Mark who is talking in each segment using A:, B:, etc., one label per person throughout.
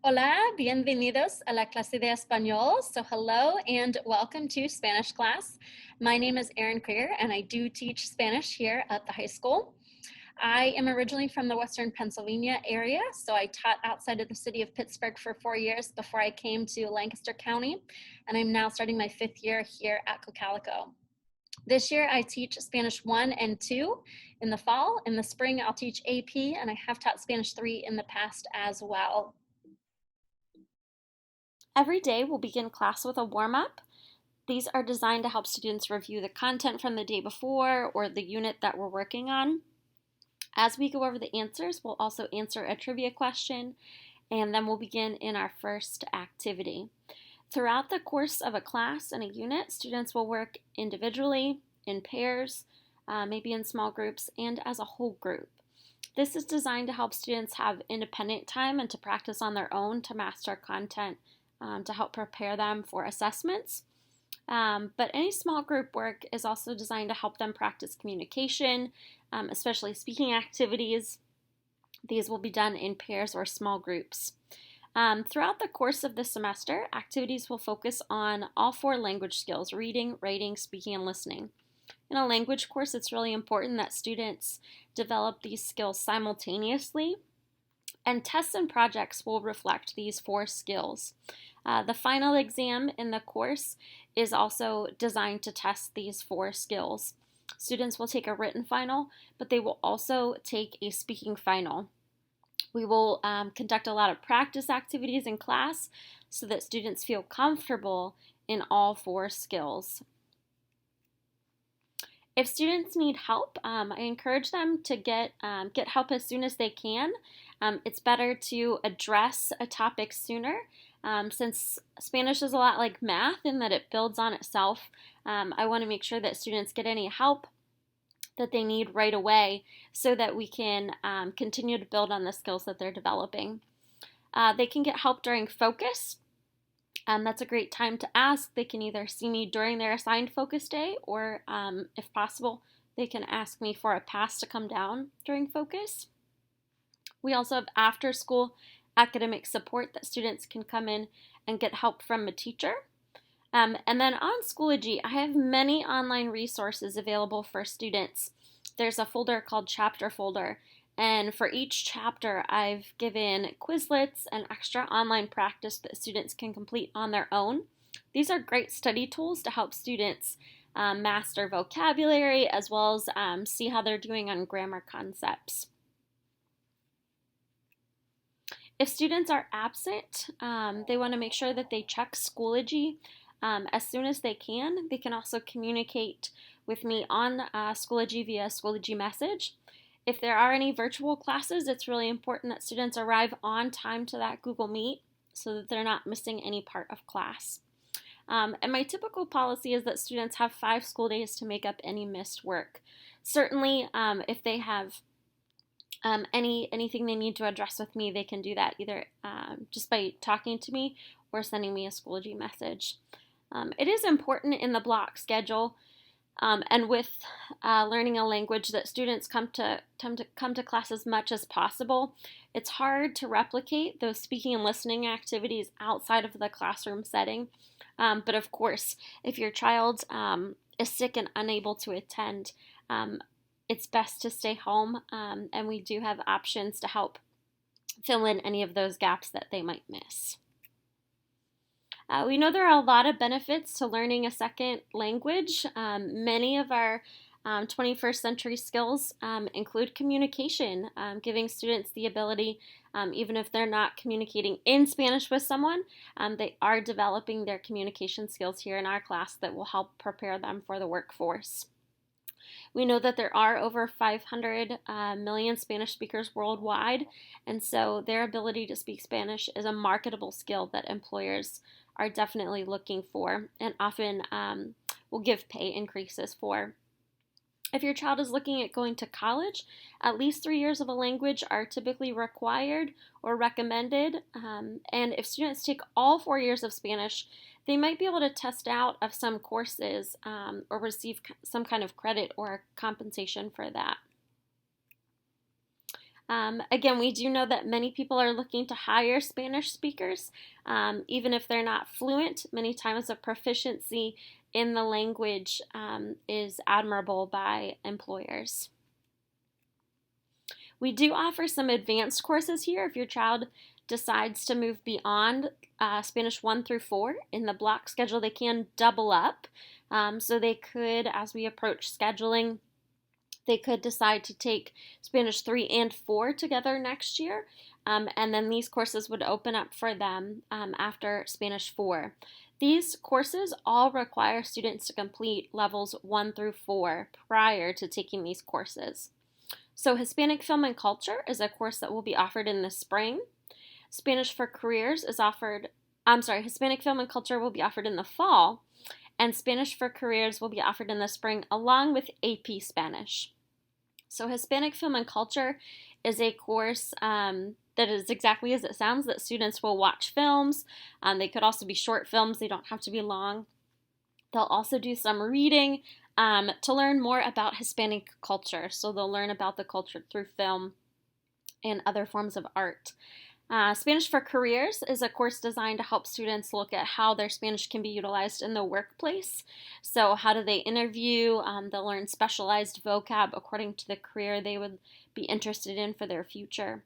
A: Hola, bienvenidos a la clase de español. So hello and welcome to Spanish class. My name is Erin Kregar and I do teach Spanish here at the high school. I am originally from the Western Pennsylvania area, so I taught outside of the city of Pittsburgh for 4 years before I came to Lancaster County, and I'm now starting my 5th year here at Cocalico. This year I teach Spanish 1 and 2 in the fall. In the spring I'll teach AP, and I have taught Spanish 3 in the past as well.
B: Every day we'll begin class with a warm-up. These are designed to help students review the content from the day before or the unit that we're working on. As we go over the answers, we'll also answer a trivia question, and then we'll begin in our first activity. Throughout the course of a class and a unit, students will work individually, in pairs, maybe in small groups, and as a whole group. This is designed to help students have independent time and to practice on their own to master content to help prepare them for assessments. But any small group work is also designed to help them practice communication, especially speaking activities. These will be done in pairs or small groups. Throughout the course of the semester, activities will focus on all 4 language skills: reading, writing, speaking, and listening. In a language course, it's really important that students develop these skills simultaneously, and tests and projects will reflect these 4 skills. The final exam in the course is also designed to test these 4 skills. Students will take a written final, but they will also take a speaking final. We will conduct a lot of practice activities in class so that students feel comfortable in all 4 skills. If students need help, I encourage them to get help as soon as they can. It's better to address a topic sooner. Since Spanish is a lot like math in that it builds on itself, I want to make sure that students get any help that they need right away so that we can continue to build on the skills that they're developing. They can get help during focus. That's a great time to ask. They can either see me during their assigned focus day, or if possible, they can ask me for a pass to come down during focus. We also have after school academic support that students can come in and get help from a teacher. And then on Schoology, I have many online resources available for students. There's a folder called Chapter Folder, and for each chapter, I've given Quizlets and extra online practice that students can complete on their own. These are great study tools to help students master vocabulary as well as see how they're doing on grammar concepts. If students are absent, they want to make sure that they check Schoology as soon as they can. They can also communicate with me on Schoology via Schoology message. If there are any virtual classes, it's really important that students arrive on time to that Google Meet so that they're not missing any part of class. And my typical policy is that students have 5 school days to make up any missed work. Certainly, if they have anything they need to address with me, they can do that either just by talking to me or sending me a Schoology message. It is important in the block schedule and with learning a language that students come to class as much as possible. It's hard to replicate those speaking and listening activities outside of the classroom setting. But of course, if your child is sick and unable to attend, it's best to stay home, and we do have options to help fill in any of those gaps that they might miss. We know there are a lot of benefits to learning a second language. Many of our 21st century skills include communication, giving students the ability, even if they're not communicating in Spanish with someone, they are developing their communication skills here in our class that will help prepare them for the workforce. We know that there are over 500 million Spanish speakers worldwide, and so their ability to speak Spanish is a marketable skill that employers are definitely looking for and often will give pay increases for. If your child is looking at going to college, at least 3 years of a language are typically required or recommended. And if students take all 4 years of Spanish, they might be able to test out of some courses or receive some kind of credit or compensation for that. Again, we do know that many people are looking to hire Spanish speakers, even if they're not fluent. Many times a proficiency in the language is admirable by employers. We do offer some advanced courses here if your child decides to move beyond Spanish 1 through 4 in the block schedule. They can double up. So they could, as we approach scheduling, they could decide to take Spanish 3 and 4 together next year, and then these courses would open up for them after Spanish 4. These courses all require students to complete levels 1 through 4 prior to taking these courses. So Hispanic Film and Culture is a course that will be offered in the spring. Spanish for Careers is Hispanic Film and Culture will be offered in the fall, and Spanish for Careers will be offered in the spring along with AP Spanish. So Hispanic Film and Culture is a course that is exactly as it sounds, that students will watch films. They could also be short films. They don't have to be long. They'll also do some reading to learn more about Hispanic culture. So they'll learn about the culture through film and other forms of art. Spanish for Careers is a course designed to help students look at how their Spanish can be utilized in the workplace. So how do they interview? They'll learn specialized vocab according to the career they would be interested in for their future.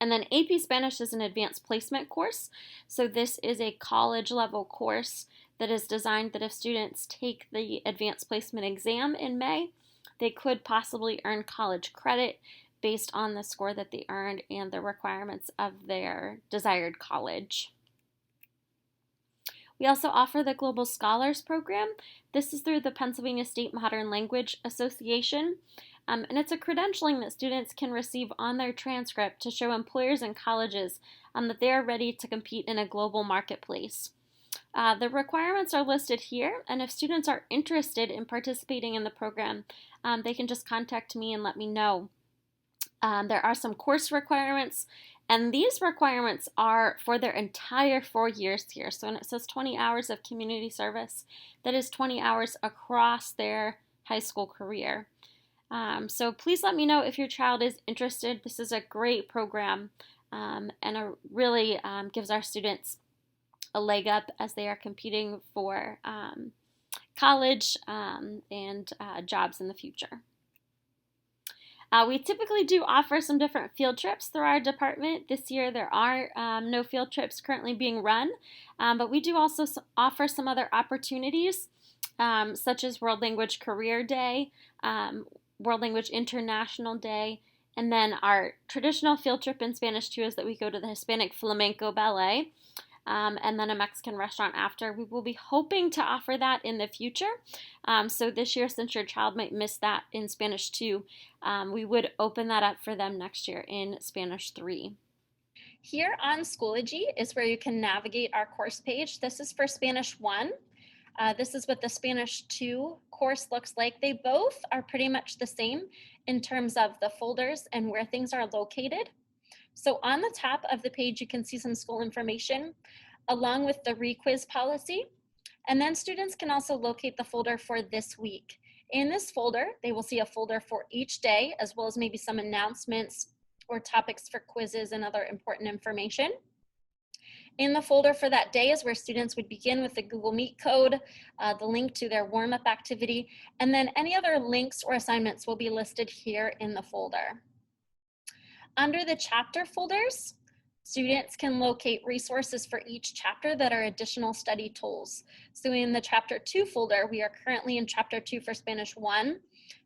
B: And then AP Spanish is an advanced placement course. So this is a college level course that is designed that if students take the advanced placement exam in May, they could possibly earn college credit based on the score that they earned and the requirements of their desired college. We also offer the Global Scholars Program. This is through the Pennsylvania State Modern Language Association, and it's a credentialing that students can receive on their transcript to show employers and colleges that they are ready to compete in a global marketplace. The requirements are listed here, and if students are interested in participating in the program, they can just contact me and let me know. There are some course requirements, and these requirements are for their entire 4 years here. So when it says 20 hours of community service, that is 20 hours across their high school career. So please let me know if your child is interested. This is a great program and really gives our students a leg up as they are competing for college and jobs in the future. We typically do offer some different field trips through our department. This year there are no field trips currently being run, but we do also offer some other opportunities such as World Language Career Day, World Language International Day, and then our traditional field trip in Spanish too is that we go to the Hispanic Flamenco Ballet. And then a Mexican restaurant after. We will be hoping to offer that in the future. So this year, since your child might miss that in Spanish 2, we would open that up for them next year in Spanish 3.
A: Here on Schoology is where you can navigate our course page. This is for Spanish 1. This is what the Spanish 2 course looks like. They both are pretty much the same in terms of the folders and where things are located. So on the top of the page, you can see some school information along with the requiz policy. And then students can also locate the folder for this week. In this folder, they will see a folder for each day, as well as maybe some announcements or topics for quizzes and other important information. In the folder for that day is where students would begin with the Google Meet code, the link to their warm-up activity, and then any other links or assignments will be listed here in the folder. Under the chapter folders, students can locate resources for each chapter that are additional study tools. So in the chapter 2 folder, we are currently in chapter 2 for Spanish 1.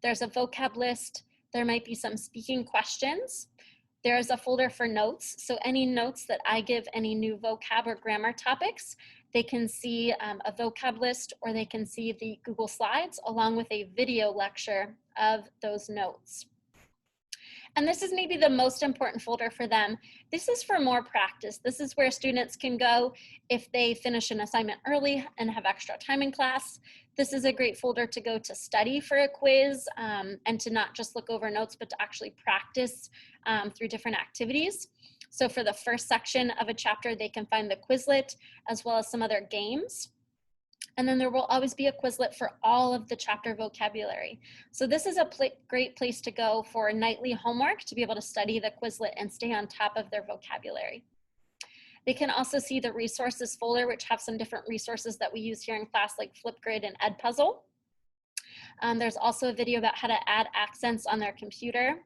A: There's a vocab list. There might be some speaking questions. There's a folder for notes. So any notes that I give any new vocab or grammar topics, they can see a vocab list, or they can see the Google Slides along with a video lecture of those notes. And this is maybe the most important folder for them. This is for more practice. This is where students can go if they finish an assignment early and have extra time in class. This is a great folder to go to study for a quiz and to not just look over notes, but to actually practice through different activities. So for the first section of a chapter, they can find the Quizlet as well as some other games. And then there will always be a Quizlet for all of the chapter vocabulary. So this is a great place to go for nightly homework to be able to study the Quizlet and stay on top of their vocabulary. They can also see the resources folder, which have some different resources that we use here in class, like Flipgrid and Edpuzzle. There's also a video about how to add accents on their computer.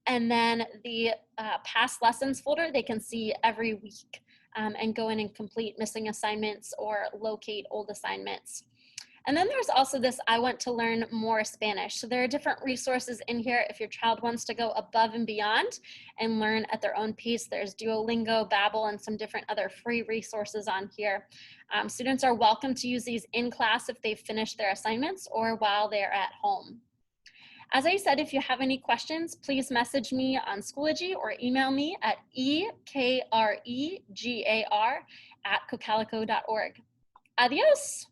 A: And then the past lessons folder, they can see every week and go in and complete missing assignments or locate old assignments. And then there's also this I want to learn more Spanish. So there are different resources in here if your child wants to go above and beyond and learn at their own pace. There's Duolingo, Babbel, and some different other free resources on here. Students are welcome to use these in class if they've finished their assignments or while they're at home. As I said, if you have any questions, please message me on Schoology or email me at ekregar@cocalico.org. Adios.